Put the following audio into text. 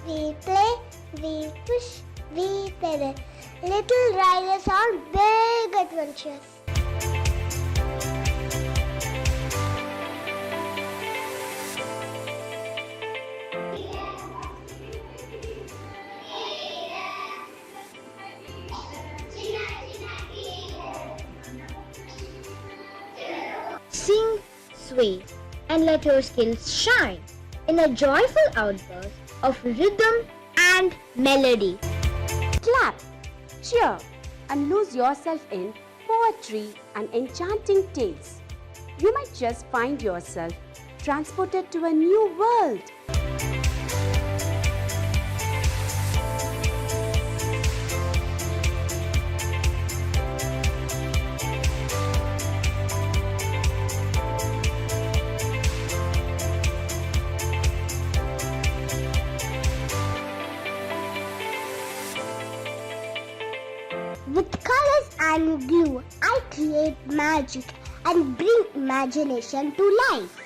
we play, we push, we pedal. Little riders on big adventures. Sing, sway, and let your skills shine in a joyful outburst of rhythm and melody. Clap, cheer, and lose yourself in poetry and enchanting tales. You might just find yourself transported to a new world. With colors and glue, I create magic and bring imagination to life.